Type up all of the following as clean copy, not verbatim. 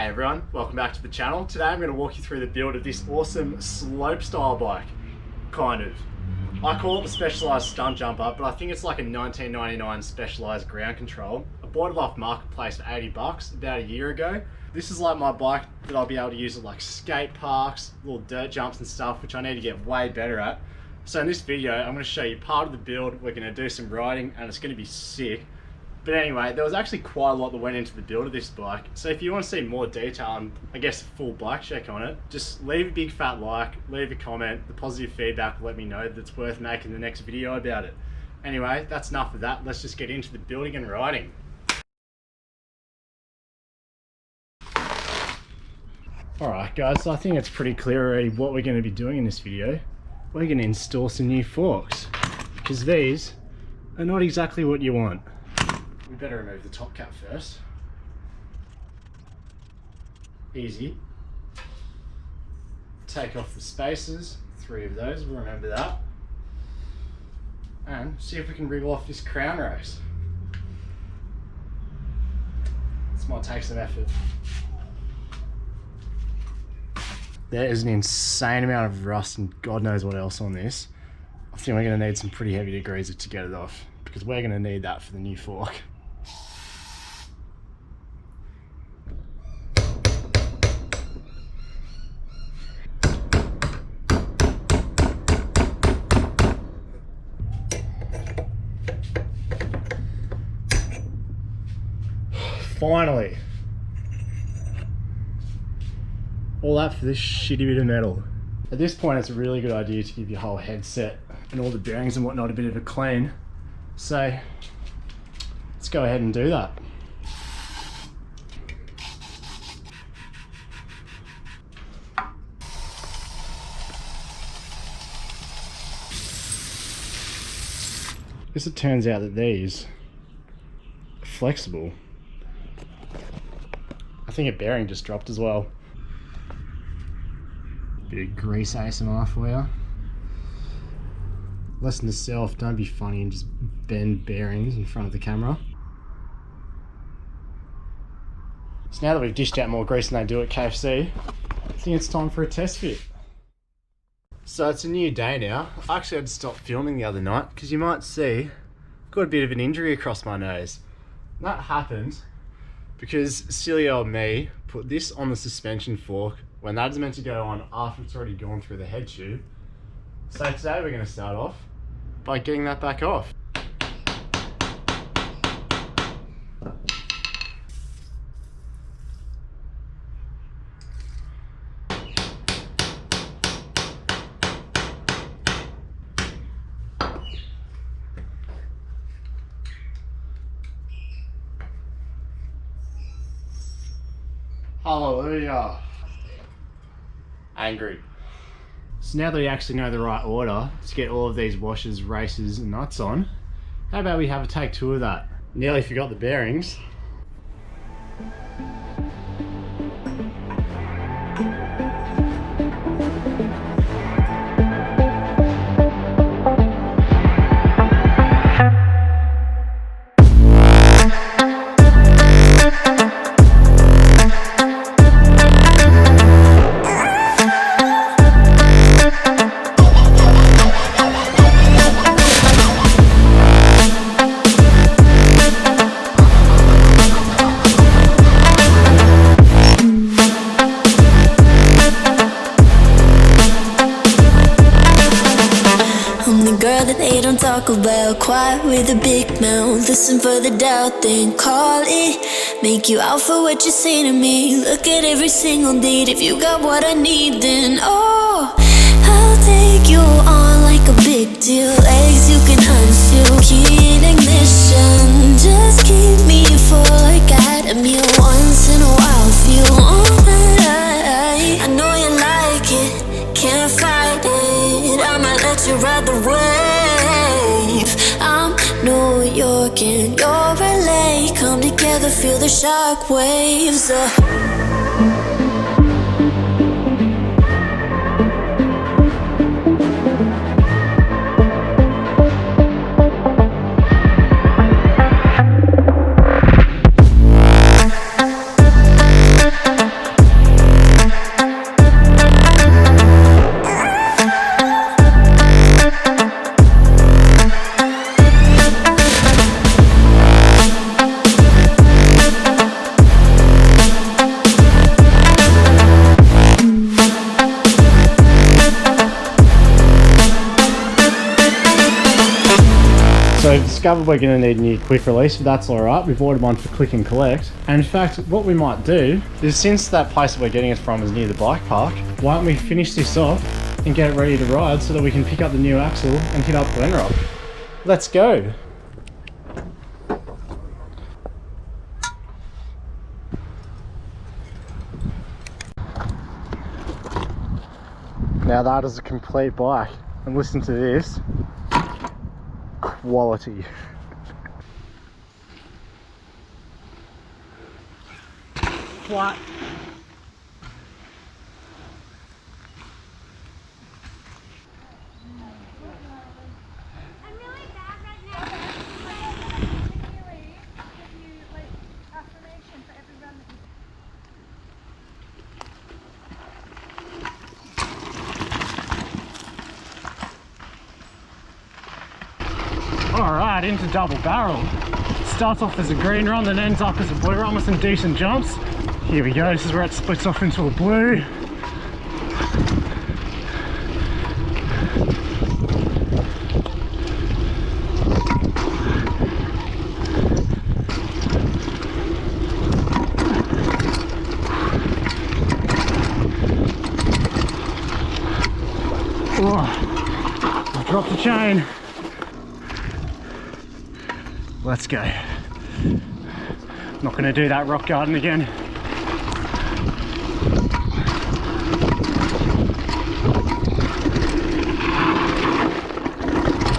Hey everyone, welcome back to the channel. Today I'm going to walk you through the build of this awesome slopestyle bike, kind of. I call it the Specialized Stunt Jumper, but I think it's like a 1999 Specialized ground control. I bought it off Marketplace for 80 bucks about a year ago. This is like my bike that I'll be able to use at like skate parks, little dirt jumps and stuff, which I need to get way better at. So in this video, I'm going to show you part of the build, we're going to do some riding, and it's going to be sick. But anyway, there was actually quite a lot that went into the build of this bike. So if you want to see more detail and I guess a full bike check on it, just leave a big fat like, leave a comment. The positive feedback will let me know that it's worth making the next video about it. Anyway, that's enough of that. Let's just get into the building and riding. Alright guys, so I think it's pretty clear already what we're going to be doing in this video. We're going to install some new forks, because these are not exactly what you want. We better remove the top cap first. Easy. Take off the spacers, 3 of those, we'll remember that. And see if we can wriggle off this crown race. This might take some effort. There is an insane amount of rust and God knows what else on this. I think we're going to need some pretty heavy degreaser to get it off, because we're going to need that for the new fork. Finally! All that for this shitty bit of metal. At this point it's a really good idea to give your whole headset and all the bearings and whatnot a bit of a clean. So let's go ahead and do that. I guess it turns out that these are flexible. I think a bearing just dropped as well. Bit of grease ASMR for you. Lesson to self, don't be funny and just bend bearings in front of the camera. So now that we've dished out more grease than they do at KFC, I think it's time for a test fit. So it's a new day now. I actually had to stop filming the other night because you might see I've got a bit of an injury across my nose. And that happened because silly old me put this on the suspension fork when that is meant to go on after it's already gone through the head tube. So today we're going to start off by getting that back off. Hallelujah. Angry. So now that we actually know the right order to get all of these washers, races and nuts on, how about we have a take 2 of that? Nearly forgot the bearings. Talk about quiet with a big mouth. Listen for the doubt, then call it. Make you out for what you say to me. Look at every single date. If you got what I need, then oh, I'll take you on like a big deal. Legs you can unseal, key in ignition. Just keep me full like I had a meal once in a while. Feel all that I know you like it, can't fight it. I might let you ride the wave. I'm New York and you're LA. Come together, feel the shock waves. discovered we're going to need a new quick release, but that's alright. We've ordered one for click and collect. And in fact, what we might do is, since that place that we're getting it from is near the bike park, why don't we finish this off and get it ready to ride so that we can pick up the new axle and hit up Glenrock. Let's go. Now that is a complete bike, and listen to this. Quality. What? Alright, into double barrel. Starts off as a green run, then ends up as a blue run with some decent jumps. Here we go, this is where it splits off into a blue. Oh, I've dropped the chain. Let's go. Not going to do that rock garden again.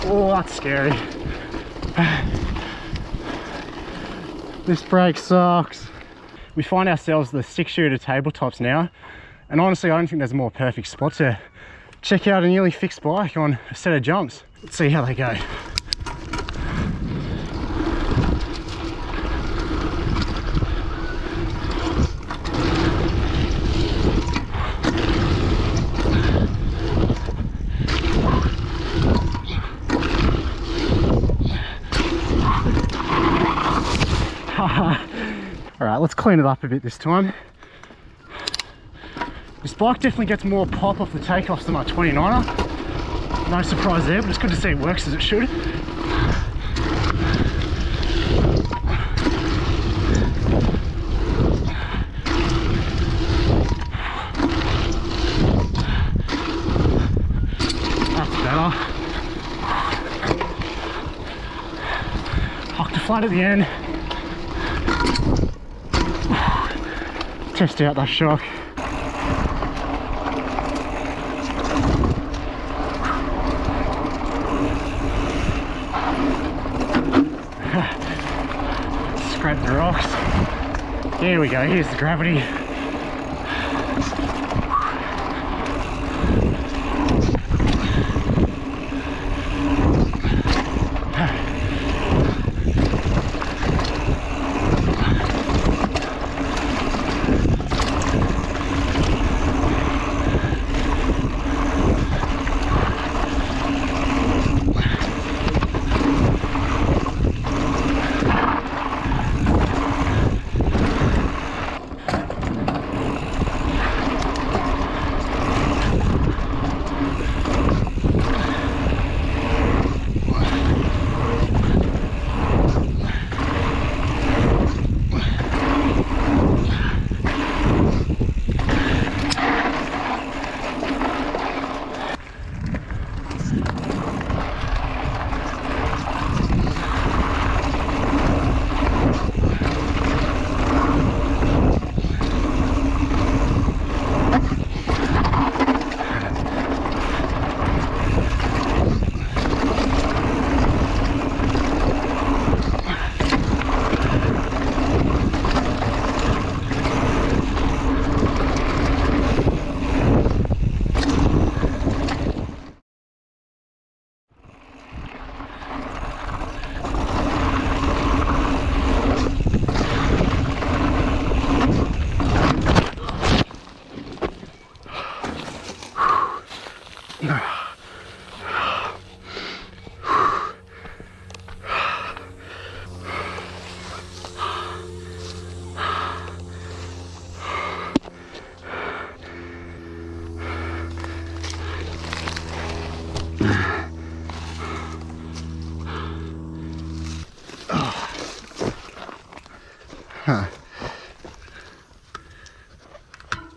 Oh, that's scary. This brake sucks. We find ourselves the 6-shooter tabletops now, and honestly I don't think there's a more perfect spot to check out a nearly fixed bike on a set of jumps. Let's see how they go. Alright, let's clean it up a bit this time. This bike definitely gets more pop off the takeoffs than my 29er. No surprise there, but it's good to see it works as it should. That's better. Hocked to flat at the end. Test out that shock. Scrape the rocks. There we go, here's the gravity.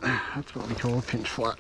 That's what we call a pinch flat.